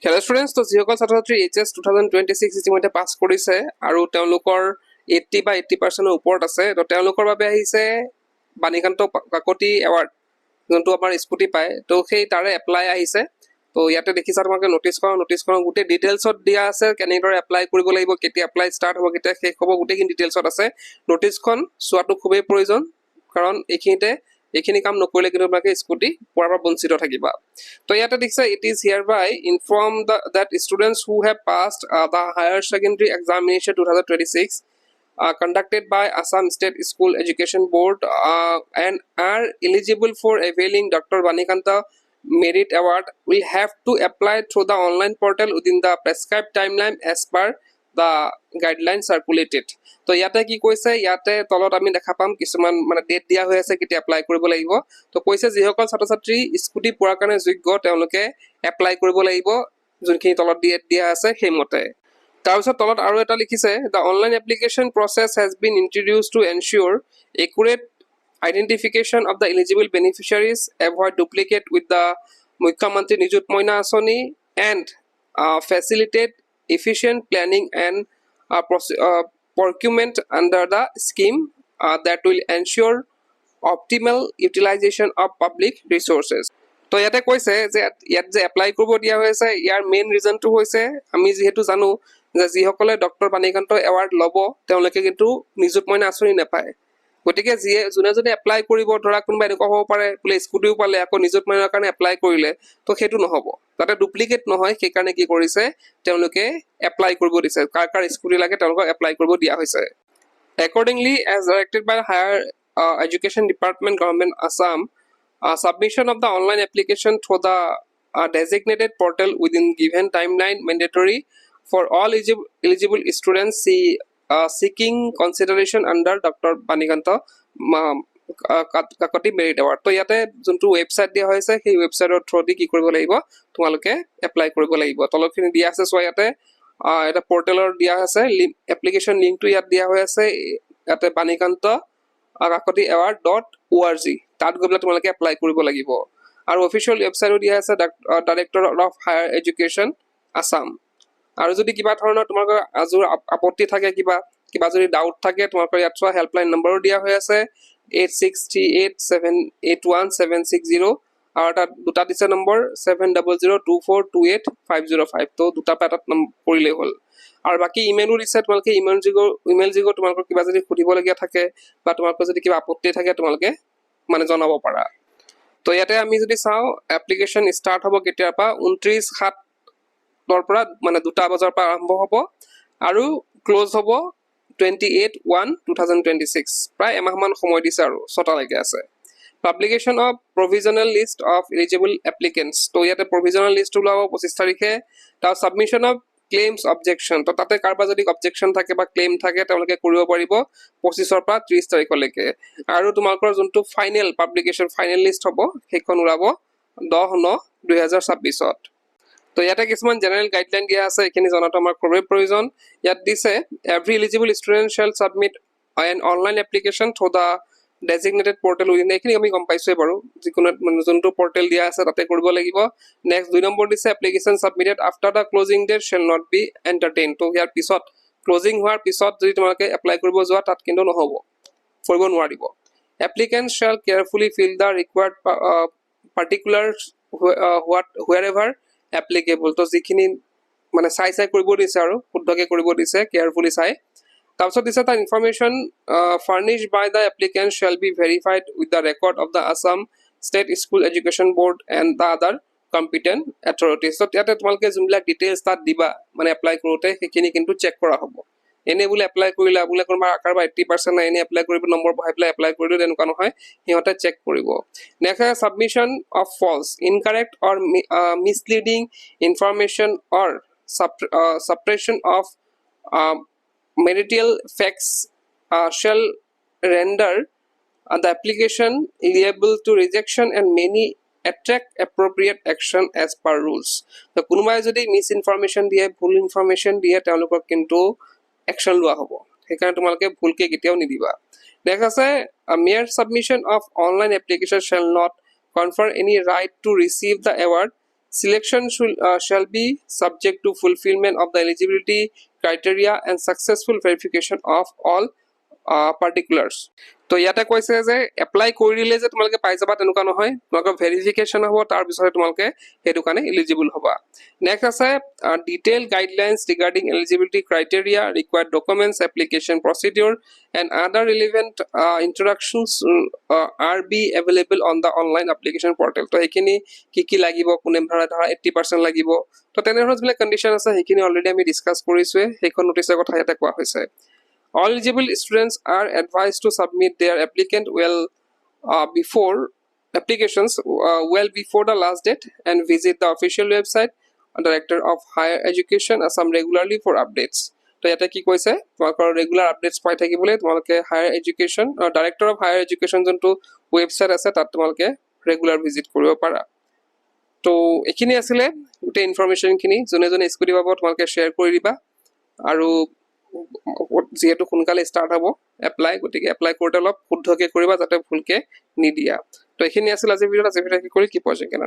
Hello students, তো যিসকল ছাত্ৰ ছাত্ৰী HS 2026 ইতিমধ্যে পাছ কৰিছে আৰু তেওঁলোকৰ 80 বা 80% ওপৰত আছে, তো তেওঁলোকৰ বাবে আহিছে বাণীকান্ত কাকতি এৱাৰ্ড, যোনটো আমাৰ স্কুটি পায়, তো সেই তাৰে এপ্লাই আহিছে। তো ইয়াতে দেখিছা তোমালোকে নটিছখন গোটেই ডিটেইলছত দিয়া আছে, কেনেদৰে এপ্লাই কৰিব লাগিব, কেতিয়া এপ্লাই ষ্টাৰ্ট হ'ব, কেতিয়া শেষ হ'ব, গোটেইখিনি ডিটেইলছত আছে। নটিছখন চোৱাটো খুবেই প্ৰয়োজন, কাৰণ এইখিনি কাম নকৰিলে কিন্তু তোমালোকে স্কুটি পোৱাৰ পৰা বঞ্চিত থাকিবা। তো ইয়াতে দেখিছা, it is hereby inform that students who have passed the higher secondary examination 2026 conducted by Assam State School Education Board and are eligible for availing Dr. Banikanta Merit Award will have to apply through the online portal within the prescribed timeline as per the guideline circulated. তো ইয়াতে কি কৈছে, ইয়াতে তলত আমি দেখা পাম কিছুমান মানে ডেট দিয়া হৈ আছে কেতিয়া এপ্লাই কৰিব লাগিব। তো কৈছে যিসকল ছাত্ৰ ছাত্ৰী স্কুটি পোৱাৰ কাৰণে যোগ্য তেওঁলোকে এপ্লাই কৰিব লাগিব, যোনখিনি তলত দিয়া আছে সেইমতে। তাৰপিছত তলত আৰু এটা লিখিছে, the online application process has been introduced to ensure accurate identification of the eligible beneficiaries, avoid duplicate with the Mukhyamantri Nijut Moina Asoni, and facilitate efficient planning and procurement under the scheme that will ensure optimal utilization of public resources. তো ইয়াতে কৈছে যে ইয়াত যে apply কৰিব দিয়া হৈছে, ইয়াৰ main ৰিজনটো হৈছে আমি যিহেতু জানো যে যিসকলে ডক্টৰ বাণীকান্ত এৱাৰ্ড ল'ব তেওঁলোকে কিন্তু নিযুত মইনা আঁচনি নাপায়। গতিকে যোনে এপ্লাই কৰিব, ধৰা কোনোবা এনেকুৱা হ'ব পাৰে বোলে স্কুটিও পালে আকৌ নিযুত মইনাৰ কাৰণে এপ্লাই কৰিলে, তো সেইটো নহ'ব, যাতে ডুপ্লিকেট নহয় সেইকাৰণে কি কৰিছে তেওঁলোকে এপ্লাই কৰিব দিছে। কাৰ স্কুটি লাগে তেওঁলোকক এপ্লাই কৰিব দিয়া হৈছে। Accordingly, as directed by the Higher Education Department, Government Assam, submission of the online application through the designated portal within given timeline mandatory for all eligible students seeking consideration under Dr. Banikanta Kakati Merit Award. তো ইয়াতে যোনটো website দিয়া হৈছে সেই ৱেবছাইটৰ through the কি কৰিব লাগিব, তোমালোকে এপ্লাই কৰিব লাগিব। তলৰখিনি দিয়া আছে, চোৱা ইয়াতে এটা পৰ্টেলৰ দিয়া আছে, এপ্লিকেশ্যন লিংকটো ইয়াত দিয়া হৈ আছে, ইয়াতে বাণীকান্ত কাকতি award.org, তাত গৈ পেলাই তোমালোকে এপ্লাই কৰিব লাগিব। আৰু অফিচিয়েল ৱেবছাইটো দিয়া আছে director of higher education Assam. আৰু যদি কিবা ধৰণৰ তোমালোকৰ আপত্তি থাকে, কিবা যদি ডাউট থাকে, তোমালোকৰ ইয়াত চোৱা হেল্পলাইন নম্বৰো দিয়া হৈ আছে 8638781760, আৰু তাত দুটা দিছে নম্বৰ 7002428505। তো দুটা পৰা এটাত কৰিলেই হ'ল। আৰু বাকী ইমেইলো দিছে, তোমালোকে ইমেইল যোগেও তোমালোকৰ কিবা যদি সুধিবলগীয়া থাকে বা তোমালোকৰ যদি কিবা আপত্তি থাকে তোমালোকে মানে জনাব পাৰা। তো ইয়াতে আমি যদি চাওঁ এপ্লিকেশ্যন ষ্টাৰ্ট হ'ব কেতিয়াৰ পৰা, 29/7 পৰা মানে 2টা বজাৰ পৰা আৰম্ভ হ'ব আৰু ক্ল'জ হ'ব 28/1/2026, প্ৰায় এমাহমান সময় দিছে আৰু 6টালৈকে আছে। Publication of provisional list of eligible applicants, তো ইয়াতে প্ৰভিজনেল লিষ্ট ওলাব 25 তাৰিখে। তাৰ ছাবমিশ্যন অফ ক্লেইমছ অবজেকশ্যন, তো তাতে কাৰোবাৰ যদি অবজেকশ্যন থাকে বা ক্লেইম থাকে তেওঁলোকে কৰিব পাৰিব 25 পৰা 30 তাৰিখলৈকে। আৰু তোমালোকৰ যোনটো ফাইনেল পাব্লিকেশ্যন ফাইনেল লিষ্ট হ'ব সেইখন ওলাব 10/9/2026। তো ইয়াতে কিছুমান জেনেৰেল গাইডলাইন দিয়া আছে, এইখিনি জনাটো আমাৰ খুবেই প্ৰয়োজন। ইয়াত দিছে, every eligible student shell submit N online application through the designated portal within, এইখিনি আমি গম পাইছোৱেই বাৰু, যিকোনো যোনটো পৰ্টেল দিয়া আছে তাতে কৰিব লাগিব। নেক্সট 2 নম্বৰ দিছে, application submitted after the closing date shall not be entertain. তো ইয়াৰ পিছত ক্লজিং হোৱাৰ পিছত যদি তোমালোকে এপ্লাই কৰিব যোৱা তাত কিন্তু নহ'ব, কৰিব নোৱাৰিব। Applicant shall carefully fill the required particulars wherever applicable. তো যিখিনি মানে চাই কৰিব দিছে আৰু শুদ্ধকৈ কৰিব দিছে, কেয়াৰফুলি চাই। তাৰপিছত দিছে, the information furnished by the applicant shall be verified with the record of the Assam State School Education Board and the other competent authorities. তো ইয়াতে তোমালোকে যোনবিলাক ডিটেইলছ তাত দিবা মানে এপ্লাই কৰোঁতে সেইখিনি কিন্তু চেক কৰা হ'ব। এনেই বোলে এপ্লাই কৰিলা, বোলে কাৰোবাৰ 80% নাই, এনেই এপ্লাই কৰিব নম্বৰ বহাই পেলাই এপ্লাই কৰিলোঁ, তেনেকুৱা নহয়, সিহঁতে চেক কৰিব। Next submission of false, incorrect or misleading information or suppression of material facts shall render the application liable to rejection and many attract appropriate action as per rules. তো কোনোবাই যদি মিছ ইনফৰমেশ্যন দিয়ে, ভুল information দিয়ে, তেওঁলোকক কিন্তু action লোৱা হ'ব, সেইকাৰণে তোমালোকে ভুলকৈ কেতিয়াও নিদিবা। নেক্সট আছে, mere submission of online application shall not confer any right to receive the award Selection shall be subject to fulfillment of the eligibility criteria and successful verification of all particulars. তো ইয়াতে কৈছে যে apply কৰি দিলে যে তোমালোকে পাই যাবা তেনেকুৱা নহয়, তোমালোকৰ ভেৰিফিকেশ্যন হ'ব, তাৰপিছতে তোমালোকে সেইটো কাৰণে এলিজিবল হ'বা। নেক্সট আছে detail guidelines regarding eligibility criteria, required documents, application procedure and other relevant introductions are be available on the online application portal. তো সেইখিনি কি লাগিব, কোনে ধৰা 80% লাগিব, তো তেনেধৰণৰ যিবিলাক কণ্ডিশ্যন আছে সেইখিনি অলৰেডি আমি ডিছকাছ কৰিছোঁৱে, সেইখন নটিছৰ কথা ইয়াতে কোৱা হৈছে। All eligible students are advised to submit their applications well before the last date and visit the official website Director of Higher Education Assam regularly for updates. তো ইয়াতে কি কৈছে, তোমালোকৰ ৰেগুলাৰ আপডেটছ পাই থাকিবলৈ তোমালোকে higher education director of higher education যোনটো website আছে তাত তোমালোকে ৰেগুলাৰ ভিজিট কৰিব পাৰা। তো এইখিনি আছিলে গোটেই ইনফৰমেশ্যনখিনি, যোনে যোনে স্কুটি পাব তোমালোকে শ্বেয়াৰ কৰি দিবা। আৰু যিহেতু সোনকালে ষ্টাৰ্ট হ'ব এপ্লাই, গতিকে এপ্লাই কৰোঁতে অলপ শুদ্ধকৈ কৰিবা যাতে ভুলকৈ নিদিয়া। তো এইখিনি আছিল আজিৰ ভিডিঅ'ত। কি কৰি কি পজিং